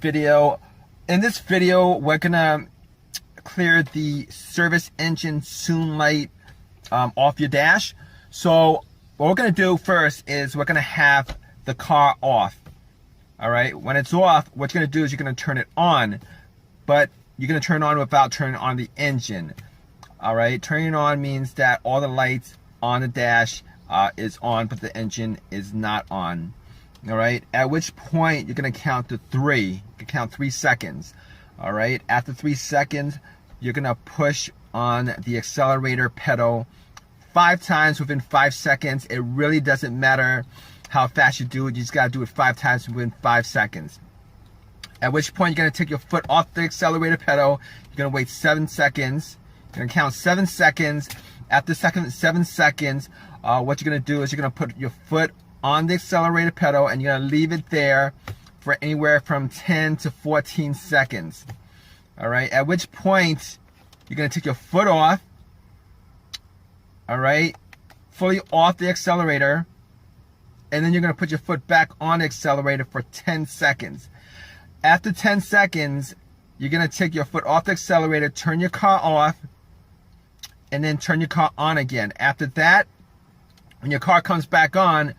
video. In this video, we're gonna clear the service engine soon light off your dash. So what we're gonna do first is we're gonna have the car off. All right, when it's off, what you're gonna do is you're gonna turn it on, but you're gonna turn it on without turning on the engine. All right, turning it on means that all the lights on the dash is on, but the engine is not on. All right, at which point you're gonna count to 3. You can count 3 seconds. All right, after 3 seconds, you're gonna push on the accelerator pedal 5 times within 5 seconds. It really doesn't matter how fast you do it. You just gotta do it 5 times within 5 seconds. At which point you're gonna take your foot off the accelerator pedal. You're gonna wait 7 seconds. You're gonna count 7 seconds. After 7 seconds, what you're gonna do is you're gonna put your foot on the accelerator pedal and you're gonna leave it there for anywhere from 10 to 14 seconds. All right, at which point you're gonna take your foot off, all right, fully off the accelerator, and then you're gonna put your foot back on the accelerator for 10 seconds. After 10 seconds, you're gonna take your foot off the accelerator, turn your car off, and then turn your car on again. After that, when your car comes back on,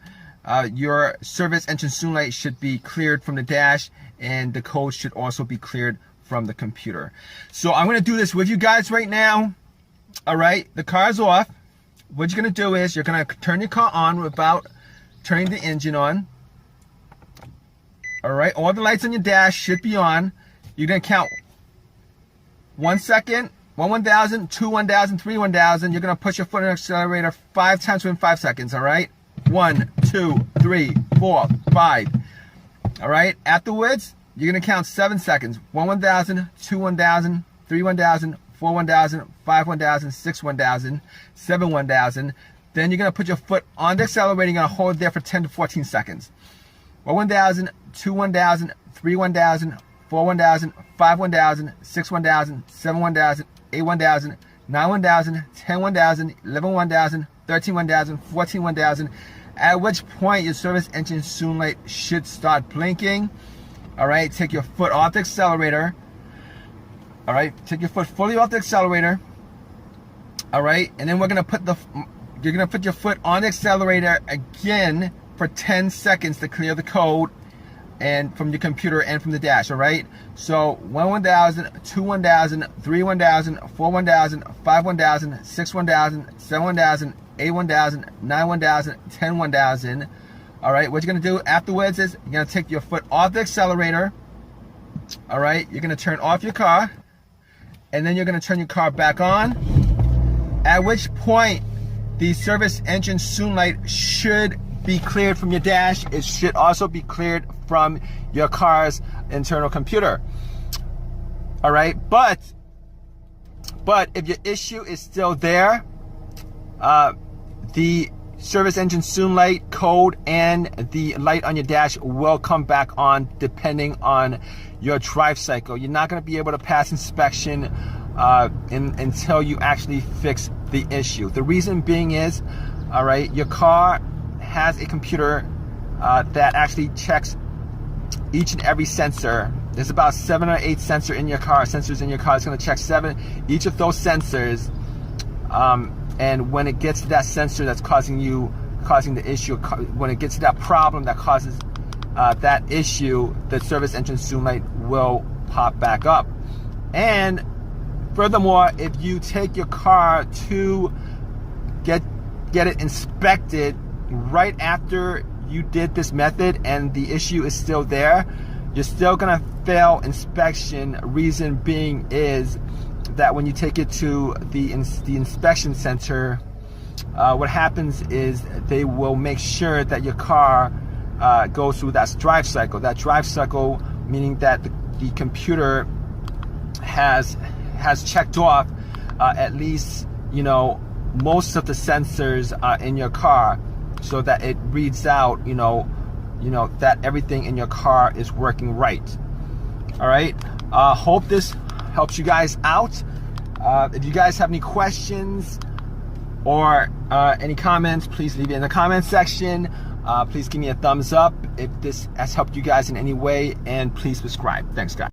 your service engine soon light should be cleared from the dash, and the code should also be cleared from the computer. So I'm gonna do this with you guys right now. All right, the car's off. What you're gonna do is you're gonna turn your car on without turning the engine on. All right, all the lights on your dash should be on. You're gonna count 1 second, 1,000, 2 1,000, 3 1,000. You're gonna push your foot on the accelerator 5 times within 5 seconds. All right, 1, 2, 3, 4, 5. All right, afterwards, you're gonna count 7 seconds. 1 1,000, 2 1,000, 3 1,000, 4 1,000, 5 1,000, 6 1,000, 7 1,000. Then you're gonna put your foot on the accelerator. You're gonna hold it there for 10 to 14 seconds. 1 1,000, 2 1,000, 3 1,000, 4 1,000, 5 1,000, 6 1,000, 7 1,000, 8 1,000, 9 1,000, 10 1,000, 11 1,000, 13 1,000, 14 1,000. At which point your service engine soon light should start blinking. All right, take your foot off the accelerator. All right, take your foot fully off the accelerator. All right, and then you're gonna put your foot on the accelerator again for 10 seconds to clear the code and from your computer and from the dash. All right, so 1 1,000, 2 1,000, 3 1,000, 4 1,000, 5 1,000, 6 1,000, 7 1,000, 8 1,000, 9 1,000, 10 1,000. All right, what you're gonna do afterwards is you're gonna take your foot off the accelerator. All right, you're gonna turn off your car, and then you're gonna turn your car back on. At which point the service engine soon light should be cleared from your dash. It should also be cleared from your car's internal computer. All right, but if your issue is still there, the service engine soon light code and the light on your dash will come back on depending on your drive cycle. You're not going to be able to pass inspection until you actually fix the issue. The reason being is, all right, your car has a computer that actually checks each and every sensor. There's about 7 or 8 sensors in your car. It's going to check each of those sensors. And when it gets to that sensor that's causing the issue, when it gets to that problem that causes that issue, the service engine soon light will pop back up. And furthermore, if you take your car to get it inspected right after you did this method and the issue is still there, you're still gonna fail inspection. Reason being is that when you take it to the inspection center, what happens is they will make sure that your car goes through that drive cycle. That drive cycle meaning that the computer has checked off at least, you know, most of the sensors in your car, so that it reads out, you know that everything in your car is working right. All right. Hope this helps you guys out. If you guys have any questions or any comments, please leave it in the comment section. Please give me a thumbs up if this has helped you guys in any way, and please subscribe. Thanks, guys.